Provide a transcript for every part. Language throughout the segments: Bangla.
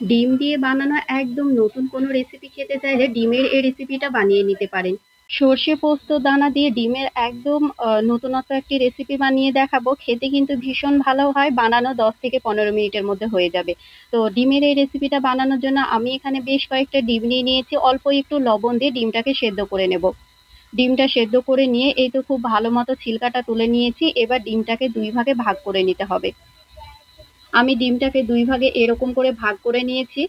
ডিম দিয়ে বানানো একদম নতুন কোনো রেসিপি খেতে চাইলে ডিমের এই রেসিপিটা বানিয়ে নিতে পারেন। সর্ষে পোস্ত দানা দিয়ে ডিমের একদম নতুনত্ব একটি রেসিপি বানিয়ে দেখাবো। খেতে কিন্তু ভীষণ ভালো হয়, বানানো 10 থেকে 15 মিনিটের মধ্যে হয়ে যাবে। তো ডিমের এই রেসিপিটা বানানোর জন্য আমি এখানে বেশ কয়েকটা ডিম নিয়ে নিয়েছি। অল্প একটু লবণ দিয়ে ডিমটাকে সেদ্ধ করে নেব। ডিমটা সেদ্ধ করে নিয়ে এই তো খুব ভালো মতো ছিলকাটা তুলে নিয়েছি। এবার ডিমটাকে 2 ভাগে ভাগ করে নিতে হবে। আমি ডিমটাকে 2 ভাগে এরকম করে ভাগ করে নিয়েছি।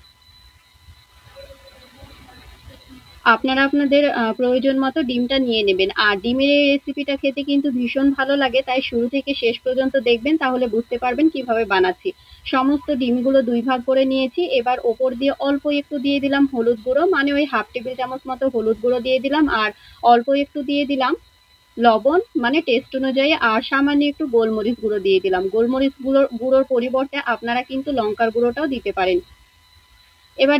আপনারা আপনাদের প্রয়োজন মতো ডিমটা নিয়ে নেবেন। আর ডিমের এই রেসিপিটা খেতে কিন্তু ভীষণ ভালো লাগে, তাই শুরু থেকে শেষ পর্যন্ত দেখবেন, তাহলে বুঝতে পারবেন কিভাবে বানাচ্ছি। সমস্ত ডিমগুলো 2 ভাগ করে নিয়েছি। এবার ওপর দিয়ে অল্প একটু দিয়ে দিলাম হলুদ গুঁড়ো, মানে ওই হাফ টেবিল চামচ মতো হলুদ গুঁড়ো দিয়ে দিলাম। আর অল্প একটু দিয়ে দিলাম লবণ, মানে টেস্ট অনুযায়ী। আর সামান্য একটু গোলমরিচ গুঁড়ো দিয়ে দিলাম। গোলমরিচ গুঁড়োর পরিবর্তে আপনারা কিন্তু লঙ্কার গুঁড়োটাও দিতে পারেন। এবার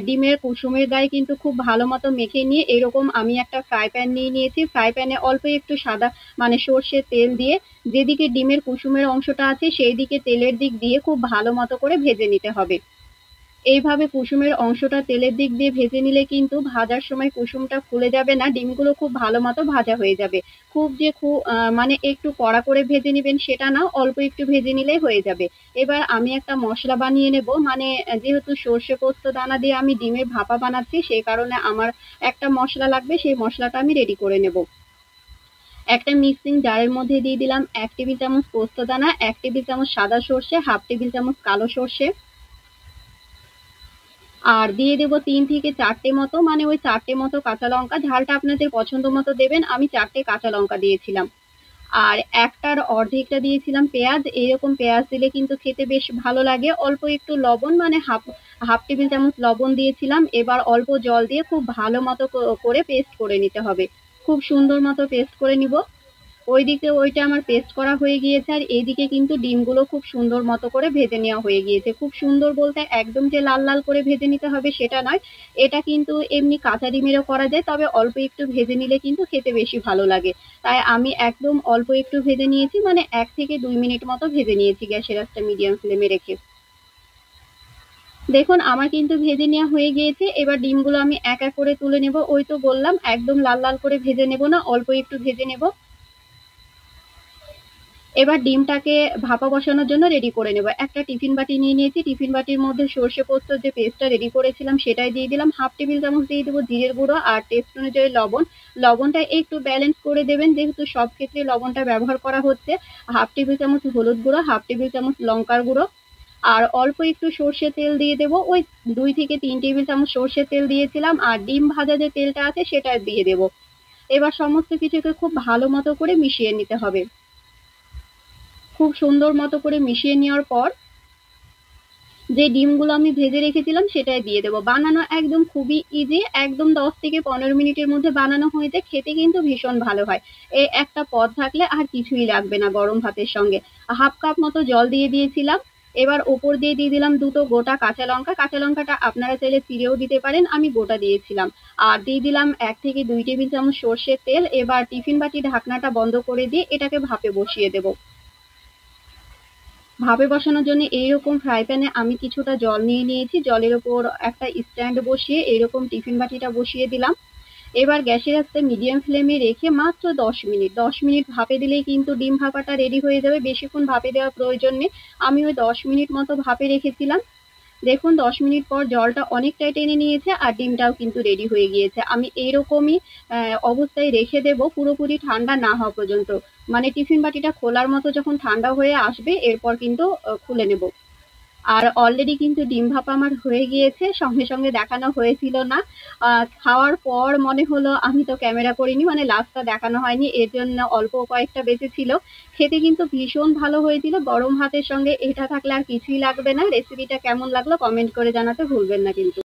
ডিমের কুসুমের গায়ে কিন্তু খুব ভালো মতো মেখে নিয়ে এরকম আমি একটা ফ্রাই প্যান নিয়ে নিয়েছি। ফ্রাই প্যানে অল্প একটু সাদা, মানে সর্ষের তেল দিয়ে যেদিকে ডিমের কুসুমের অংশটা আছে সেই দিকে তেলের দিক দিয়ে খুব ভালো মতো করে ভেজে নিতে হবে। এইভাবে কুসুমের অংশটা তেলের দিক দিয়ে ভেজে নিলে কিন্তু ভাজার সময় কুসুমটা খুলে যাবে না, ডিমগুলো খুব ভালো মতো ভাজা হয়ে যাবে। খুব মানে একটু কড়া করে ভেজে নেবেন সেটা না, অল্প একটু ভেজে নিলেই হয়ে যাবে। এবার আমি একটা মশলা বানিয়ে নেব, মানে যেহেতু সর্ষে পোস্ত দানা দিয়ে আমি ডিমের ভাপা বানাচ্ছি সেই কারণে আমার একটা মশলা লাগবে, সেই মশলাটা আমি রেডি করে নেব। একটা মিক্সিং জারের মধ্যে দিয়ে দিলাম 1 টেবিল চামচ পোস্ত দানা, 1 টেবিল চামচ সাদা সর্ষে, হাফ টেবিল চামচ কালো সর্ষে, আর দিয়ে দেবো 3 থেকে 4টে মতো, মানে ওই 4টে মতো কাঁচা লঙ্কা। ঝালটা আপনাদের পছন্দ মতো দেবেন, আমি 4টে কাঁচা লঙ্কা দিয়েছিলাম। আর একটার অর্ধেকটা দিয়েছিলাম পেঁয়াজ। এরকম পেঁয়াজ দিলে কিন্তু খেতে বেশ ভালো লাগে। অল্প একটু লবণ, মানে হাফ হাফ টেবিল চামচ লবণ দিয়েছিলাম। এবার অল্প জল দিয়ে খুব ভালো মতো করে পেস্ট করে নিতে হবে। খুব সুন্দর মতো পেস্ট করে নিব। ওইদিকে ওইটা আমার পেস্ট করা হয়ে গিয়েছে, আর এইদিকে কিন্তু ডিমগুলো খুব সুন্দর মতো করে ভেজে নেওয়া হয়ে গিয়েছে। খুব সুন্দর বলতে একদম যে লাল লাল করে ভেজে নিতে হবে সেটা নয়, এটা কিন্তু এমনি কাঁচা ডিমেরও করা যায়, তবে অল্প একটু ভেজে নিলে কিন্তু খেতে বেশি ভালো লাগে। তাই আমি একদম অল্প একটু ভেজে নিয়েছি, মানে 1 থেকে 2 মিনিট মতো ভেজে নিয়েছি গ্যাসের আঁচটা মিডিয়াম ফ্লেমে রেখে। দেখুন আমার কিন্তু ভেজে নেওয়া হয়ে গিয়েছে। এবার ডিমগুলো আমি এক এক করে তুলে নেব। ওই তো বললাম একদম লাল লাল করে ভেজে নেব না, অল্প একটু ভেজে নেব। এবার ডিমটাকে ভাপা বসানোর জন্য রেডি করে নেব। একটা টিফিন বাটি নিয়ে নিয়েছি। টিফিন বাটির মধ্যে সর্ষে পোস্ত যে পেস্টটা রেডি করেছিলাম সেটাই দিয়ে দিলাম। হাফ টেবিল চামচ দিয়ে দেবো জিরের গুঁড়ো, আর টেস্ট অনুযায়ী লবণ। লবণটা একটু ব্যালেন্স করে দেবেন, যেহেতু সব ক্ষেত্রে লবণটা ব্যবহার করা হচ্ছে। হাফ টেবিল চামচ হলুদ গুঁড়ো, হাফ টেবিল চামচ লঙ্কার গুঁড়ো, আর অল্প একটু সর্ষের তেল দিয়ে দেবো। ওই 2 থেকে 3 টেবিল চামচ সর্ষের তেল দিয়েছিলাম, আর ডিম ভাজা যে তেলটা আছে সেটা দিয়ে দেবো। এবার সমস্ত কিছুকে খুব ভালো মতো করে মিশিয়ে নিতে হবে। খুব সুন্দর মতো করে মিশিয়ে নেওয়ার পর যে ডিমগুলো আমি ভেজে রেখেছিলাম সেটাই দিয়ে দেবো। বানানো একদম খুবই ইজি, একদম 10 থেকে 15 মিনিটের মধ্যে বানানো হয়ে যায়। খেতে কিন্তু ভীষণ ভালো হয়। এই একটা পদ থাকলে আর কিছুই লাগবে না গরম ভাতের সঙ্গে। হাফ কাপ মতো জল দিয়ে দিয়েছিলাম। এবার ওপর দিয়ে দিয়ে দিলাম দুটো গোটা কাঁচা লঙ্কা। কাঁচা লঙ্কাটা আপনারা চাইলে চিড়েও দিতে পারেন, আমি গোটা দিয়েছিলাম। আর দিয়ে দিলাম 1 থেকে 2 টেবিল চামচ সর্ষের তেল। এবার টিফিন বাটি ঢাকনাটা বন্ধ করে দিয়ে এটাকে ভাপে বসিয়ে দেবো। ভাপে বসানোর জন্য এইরকম ফ্রাই প্যানে আমি কিছুটা জল নিয়ে নিয়েছি। জলের ওপর একটা স্ট্যান্ড বসিয়ে এইরকম টিফিন বাটিটা বসিয়ে দিলাম। এবার গ্যাসের আঁচটা মিডিয়াম ফ্লেমে রেখে মাত্র 10 মিনিট ভাপে দিলেই কিন্তু ডিম ভাপাটা রেডি হয়ে যাবে। বেশিক্ষণ ভাপে দেওয়ার প্রয়োজন নেই। আমি ওই 10 মিনিট মতো ভাপে রেখেছিলাম। দেখুন 10 মিনিট পর জলটা অনেকটাই টেনে নিয়েছে, আর ডিমটাও কিন্তু রেডি হয়ে গিয়েছে। আমি এইরকমই অবস্থায় রেখে দেব পুরোপুরি ঠান্ডা না হওয়া পর্যন্ত। মানে টিফিন বাটিটা খোলার মতো যখন ঠান্ডা হয়ে আসবে এরপর কিন্তু খুলে নেব। আর অলরেডি কিন্তু ডিম ভাপা আমার হয়ে গিয়েছে, সঙ্গে সঙ্গে দেখানো হয়েছিল না। খাওয়ার পর মনে হলো আমি তো ক্যামেরা করিনি, মানে লাস্টটা দেখানো হয়নি, এর জন্য অল্প কয়েকটা বেঁচে ছিল। খেতে কিন্তু ভীষণ ভালো হয়েছিল। গরম ভাতের সঙ্গে এটা থাকলে আর কিছুই লাগবে না। রেসিপিটা কেমন লাগলো কমেন্ট করে জানাতে ভুলবেন না কিন্তু।